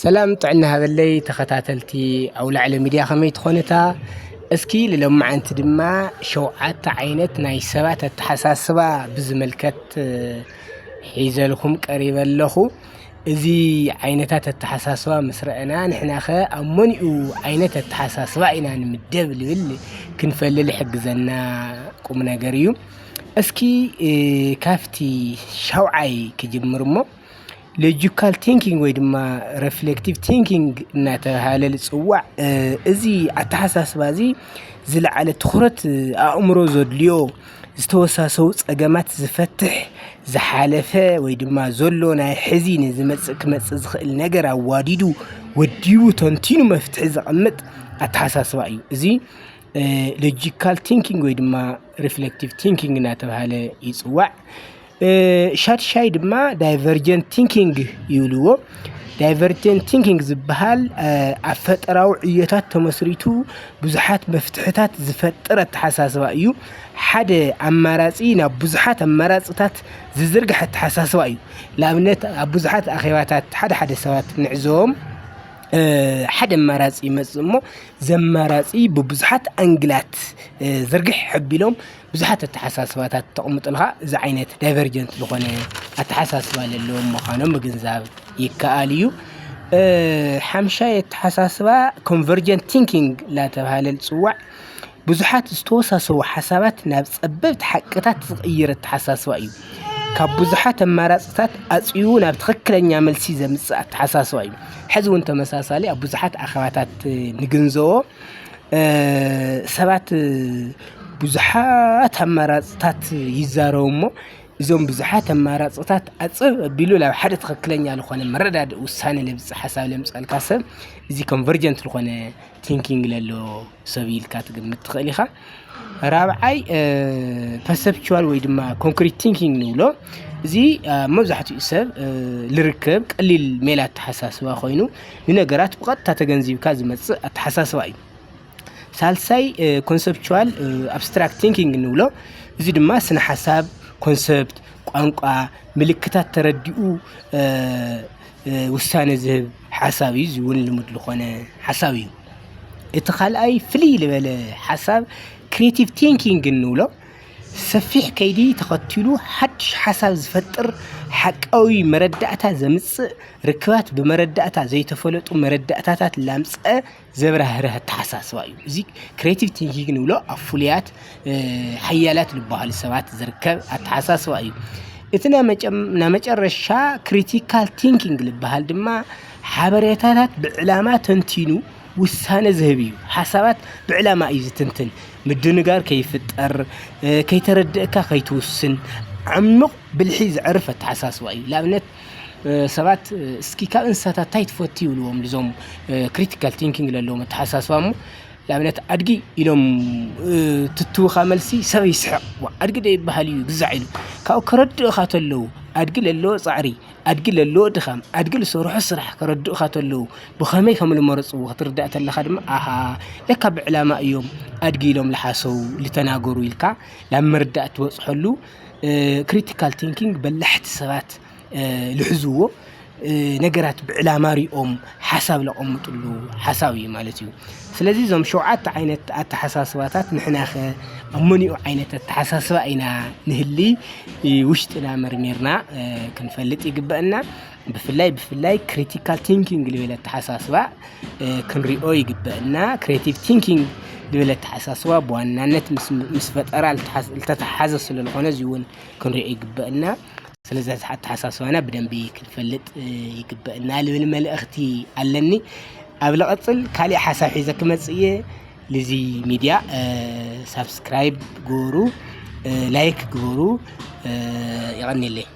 سلام طعنا هذا اللي تختاتلتي أو لعلم ميديا خميت خونتا اسكي لما عنت دما شوعات عينت ناي سبات التحساسبا بزملكت حيزلكم قريبا لخو ازي عينتات التحساسبا مسرعنا نحنا خا امنيو عينت التحساسبا اينا نمدب لبل كنفلل حجزنا قمنا غريو اسكي كافتي شوعي كجمرمو logical thinking ويدما reflective thinking ناتهاله الصواع ازي اتحساسبا زي زلعله تخرت اامرو زدليو ዝተወሳሰው ጸገማት ዝፈትሕ ዝሓለፈ ወይ ድማ ዘሎ ናይ ሕዚን ዝመጽእ ክመጽእ ዝኽእል ነገር ኣዋዲዱ ወዲቡ ተንቲኑ መፍትሒ ዘቐምጥ ኣተሓሳስባ እዩ እዚ logical thinking ወይ ድማ reflective thinking እናተባሃለ ይጽዋዕ ሻትሻይ ድማ divergent thinking ይብልዎ divergent thinking ዝበሃል ኣፈጠራው ዕየታት ተመስሪቱ ብዙሓት መፍትሕታት ዝፈጥር ኣተሓሳስባ እዩ ሓደ ኣማራጺ ናብ ብዙሓት ኣማራጺታት ዝዝርግሕ ኣተሓሳስባ እዩ ለኣብነት ኣብ ብዙሓት ኣኼባታት ሓደ ሰባት ንዕዘቦም ሓደ ኣማራጺ ይመጽእ እሞ ዘማራጺ ብብዙሓት ኣንግላት ዝርግሕ ሕቢሎም ብዙሓት ኣተሓሳስባታት ተቐምጥልኻ እዚ ዓይነት ዳይቨርጀንት ዝኾነ ኣተሓሳስባ ዘለዎም ምዃኖም ምግንዛብ ይከኣል እዩ ሓምሻይ ኣተሓሳስባ ኮንቨርጀንት ቲንኪንግ እናተባህለ ዝጽዋዕ ብዙሓት ዝተወሳሰቡ ሓሳባት ናብ ጸበብቲ ሓቅታት ዝቕይር ኣተሓሳስባ እዩ ካብ ብዙሓት ኣማራጺታት ኣጽዩ ናብ ትኽክለኛ መልሲ ዘምጽእ ኣተሓሳስባ እዩ ሕዚ እውን ተመሳሳሊ ኣብ ብዙሓት ኣኼባታት ንግንዘቦ ሰባት ብዙሓት ኣማራጺታት ይዛረቡ እሞ እዞም ብዙሓት ኣማራጺታት ኣጽብ ኣቢሉ ናብ ሓደ ትኽክለኛ ዝኾነ መረዳድእ ውሳነ ለምጽእ ሓሳብ ለምጽኣልካ ሰብ እዚ ኮንቨርጀንት ዝኾነ ቲንኪንግ ዘለዎ ሰብ ኢልካ ትግምት ትኽእል ኢኻ ራብዓይ ፐርሰፕቹዋል ወይ ድማ ኮንክሪት ቲንኪንግ ንብሎ እዚ መብዛሕትኡ ሰብ ልርከብ ቀሊል ሜላ ኣተሓሳስባ ኮይኑ ንነገራት ብቐጥታ ተገንዚብካ ዝመጽእ ኣተሓሳስባ እዩ ሳልሳይ ኮንሰፕቹዋል አብስትራክት ቲንኪንግ ንብሎ እዚ ድማ ስነ ሓሳብ ኮንሰፕት ቋንቋ ምልክታት ተረዲኡ ውሳነ ዝህብ ሓሳብ እዩ ዝውን ልሙድ ዝኾነ ሓሳብ እዩ እቲ ካልኣይ ፍልይ ዝበለ ሓሳብ ክሪኤቲቭ ቲንኪንግ ንብሎ ሰፊሕ ከይዲ ተኸቲሉ ሓድሽ ሓሳብ ዝፈጥር ሓቃዊ መረዳእታ ዘምጽእ ርክባት ብመረዳእታ ዘይተፈለጡ መረዳእታታት ላምጽአ ዘብራህርህ ኣተሓሳስባ እዩ እዚ ክሪኤቲቭ ቲንኪንግ ንብሎ ኣብ ፍሉያት ሓያላት ዝበሃሉ ሰባት ዝርከብ ኣተሓሳስባ እዩ እቲ ናመጨረሻ ክሪቲካል ቲንኪንግ ዝበሃል ድማ ሓበሬታታት ብዕላማ ተንቲኑ ውሳነ ዝህብ እዩ ሓሳባት ብዕላማ እዩ ዝትንትን ምድንጋር ከይፍጠር ከይተረድእካ ከይትውስን ዓሚቕ ብልሒ ዝዕርፍ ኣተሓሳስባ እዩ ለኣብነት ሰባት እስኪ ካብ እንስሳታት እንታይ ትፈትዩ ይብልዎም ልዞም ክሪቲካል ቲንኪንግ ዘለዎም ኣተሓሳስባ እሞ ለኣብነት ኣድጊ ኢሎም ትትውኻ መልሲ ሰብ ይስሕቕ ኣድጊ ዶ ይበሃል እዩ ግዛዕ ኢሉ ካብኡ ከረድእኻ ተለዉ ኣድጊ ለለዎ ጻዕሪ ኣድጊ ለለዎ ድኻም ኣድጊ ዝሰርሖ ስራሕ ከረድእኻ ተለዉ ብኸመይ ከም ዝመረጽዎ ክትርዳእ ተለኻ ድማ ኣሃ ለካ ብዕላማ እዮም ኣድጊ ኢሎም ዝሓሰቡ ዝተናገሩ ኢልካ ናብ መርዳእ ትበጽሐሉ ክሪቲካል ቲንኪንግ በላሕቲ ሰባት ልሕዝዎ ነገራት ብዕላማ ሪኦም ሓሳብ ለቐምጡሉ ሓሳብ እዩ ማለት እዩ ስለዚ ዞም ሸውዓተ ዓይነት ኣተሓሳስባታት ንሕናኸ ኣመኒኡ ዓይነት ኣተሓሳስባ ኢና ንህሊ ውሽጥና መርሚርና ክንፈልጥ ይግበአና ብፍላይ ክሪቲካል ቲንኪንግ ልበለ ኣተሓሳስባ ክንሪኦ ይግበአና ክሪኤቲቭ ቲንኪንግ ልበለ ኣተሓሳስባ ብዋናነት ምስ ፈጠራ ዝተተሓሓዘ ስለዝኾነ እዚ እውን ክንሪኦ ይግበአና ስለዚ ኣተሓሳስባና ብደንቢ ክንፈልጥ ይግበአና ልብል መልእኽቲ ኣለኒ ኣብ ለቐጽል ካልእ ሓሳብ ሒዘ ክመጽእ እየ ለዚ ሚድያ ሳብስክራይብ ግበሩ ላይክ ግበሩ ይቐኒለይ